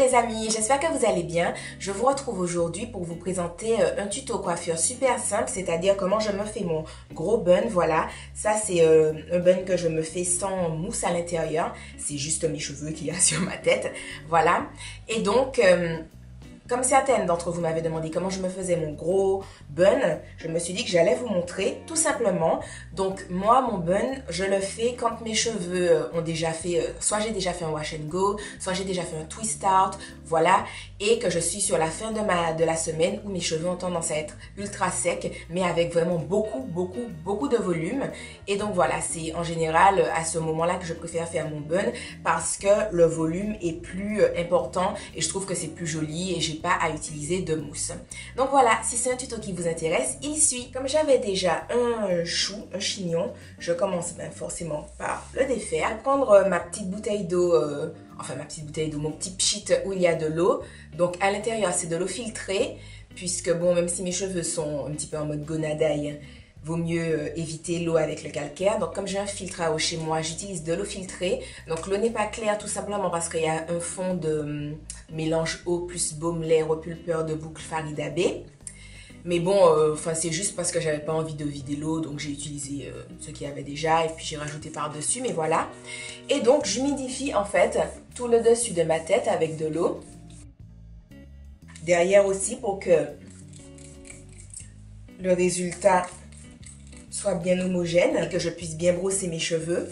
les amis, j'espère que vous allez bien. Je vous retrouve aujourd'hui pour vous présenter un tuto coiffure super simple, c'est-à-dire comment je me fais mon gros bun. Voilà, ça c'est un bun que je me fais sans mousse à l'intérieur. C'est juste mes cheveux qu'il y a sur ma tête. Voilà, et donc... comme certaines d'entre vous m'avaient demandé comment je me faisais mon gros bun, je me suis dit que j'allais vous montrer tout simplement. Donc moi, mon bun, je le fais quand mes cheveux ont déjà fait, soit j'ai déjà fait un wash and go, soit j'ai déjà fait un twist out, voilà, et que je suis sur la fin de la semaine où mes cheveux ont tendance à être ultra secs, mais avec vraiment beaucoup de volume. Et donc voilà, c'est en général à ce moment-là que je préfère faire mon bun parce que le volume est plus important et je trouve que c'est plus joli et j'ai pas à utiliser de mousse. Donc voilà, si c'est un tuto qui vous intéresse, il suit. Comme j'avais déjà un chignon, je commence forcément par le défaire. Prendre ma petite bouteille d'eau, mon petit pchit où il y a de l'eau. Donc à l'intérieur c'est de l'eau filtrée, puisque bon, même si mes cheveux sont un petit peu en mode gonadaille, vaut mieux éviter l'eau avec le calcaire. Donc comme j'ai un filtre à eau chez moi, j'utilise de l'eau filtrée. Donc l'eau n'est pas claire tout simplement parce qu'il y a un fond de mélange eau plus baume lait repulpeur de boucle Farida B. Mais bon, c'est juste parce que j'avais pas envie de vider l'eau, donc j'ai utilisé ce qu'il y avait déjà et puis j'ai rajouté par-dessus, mais voilà. Et donc j'humidifie en fait tout le dessus de ma tête avec de l'eau. Derrière aussi pour que le résultat soit bien homogène et que je puisse bien brosser mes cheveux.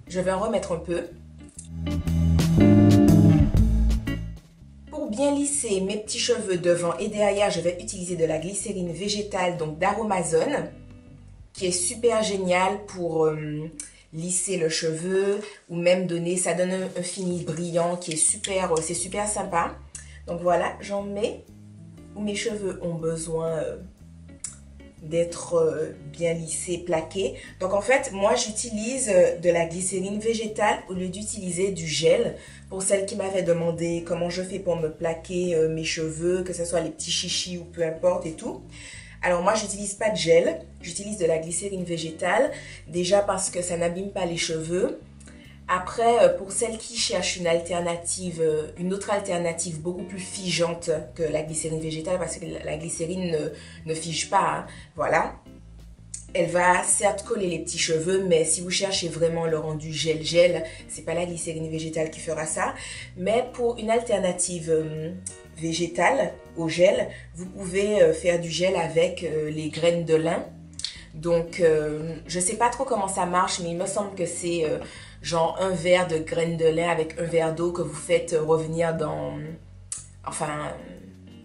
Je vais en remettre un peu. Pour bien lisser mes petits cheveux devant et derrière, je vais utiliser de la glycérine végétale, donc d'Aromazone, qui est super génial pour lisser le cheveu ou même ça donne un fini brillant qui est c'est super sympa. Donc voilà, j'en mets où mes cheveux ont besoin d'être bien lissés, plaqués. Donc en fait, moi j'utilise de la glycérine végétale au lieu d'utiliser du gel. Pour celles qui m'avaient demandé comment je fais pour me plaquer mes cheveux, que ce soit les petits chichis ou peu importe et tout. Alors moi j'utilise pas de gel, j'utilise de la glycérine végétale. Déjà parce que ça n'abîme pas les cheveux. Après, pour celles qui cherchent une autre alternative beaucoup plus figeante que la glycérine végétale, parce que la glycérine ne fige pas, hein, voilà. Elle va certes coller les petits cheveux, mais si vous cherchez vraiment le rendu gel-gel, c'est pas la glycérine végétale qui fera ça. Mais pour une alternative végétale au gel, vous pouvez faire du gel avec les graines de lin. Donc, je sais pas trop comment ça marche, mais il me semble que c'est genre un verre de graines de lin avec un verre d'eau que vous faites revenir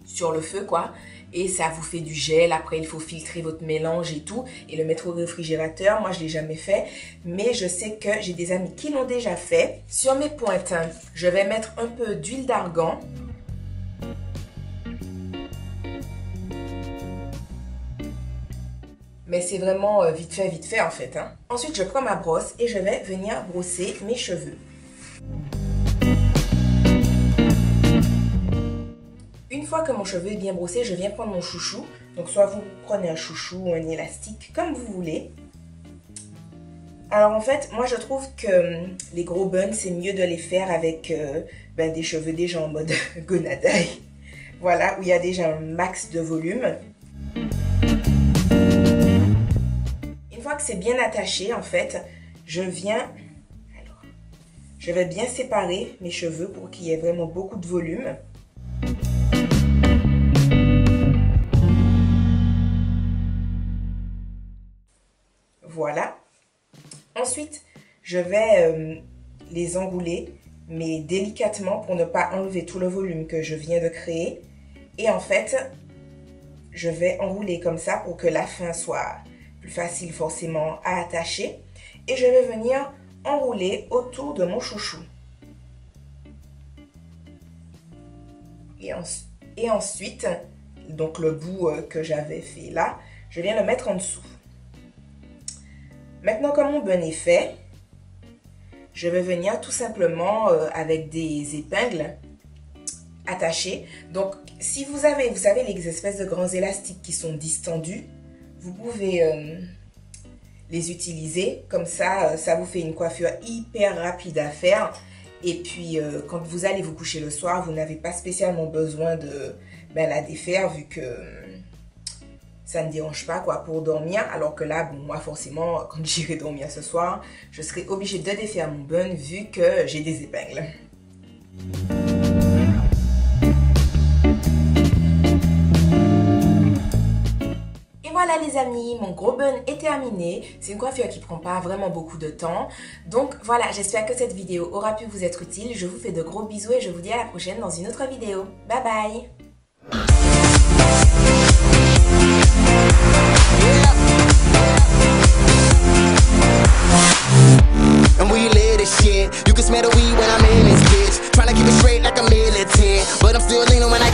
sur le feu, quoi. Et ça vous fait du gel. Après, il faut filtrer votre mélange et tout et le mettre au réfrigérateur. Moi, je l'ai jamais fait, mais je sais que j'ai des amis qui l'ont déjà fait. Sur mes pointes, je vais mettre un peu d'huile d'argan. Mais c'est vraiment vite fait en fait. Hein. Ensuite, je prends ma brosse et je vais venir brosser mes cheveux. Une fois que mon cheveu est bien brossé, je viens prendre mon chouchou. Donc soit vous prenez un chouchou ou un élastique, comme vous voulez. Alors en fait, moi je trouve que les gros buns, c'est mieux de les faire avec des cheveux déjà en mode gonadaille. Voilà, où il y a déjà un max de volume. Une fois que c'est bien attaché, en fait, je vais bien séparer mes cheveux pour qu'il y ait vraiment beaucoup de volume. Voilà. Ensuite, je vais les enrouler, mais délicatement pour ne pas enlever tout le volume que je viens de créer. Et en fait, je vais enrouler comme ça pour que la fin soit plus facile forcément à attacher. Et je vais venir enrouler autour de mon chouchou. Et ensuite, donc le bout que j'avais fait là, je viens le mettre en dessous. Maintenant que mon bun est fait, je vais venir tout simplement avec des épingles attachées. Donc si vous savez les espèces de grands élastiques qui sont distendus, vous pouvez les utiliser. Comme ça, ça vous fait une coiffure hyper rapide à faire Et puis, quand vous allez vous coucher le soir, vous n'avez pas spécialement besoin de la défaire vu que ça ne dérange pas quoi pour dormir. Alors que là, bon, moi forcément, quand j'irai dormir ce soir, je serai obligée de défaire mon bun vu que j'ai des épingles. Voilà les amis, mon gros bun est terminé. C'est une coiffure qui prend pas vraiment beaucoup de temps. Donc voilà, j'espère que cette vidéo aura pu vous être utile. Je vous fais de gros bisous et je vous dis à la prochaine dans une autre vidéo. Bye bye. And we live this shit. You can smell the weed when I'm in this bitch. Tryna keep it straight like a militant, but I'm still leaning when I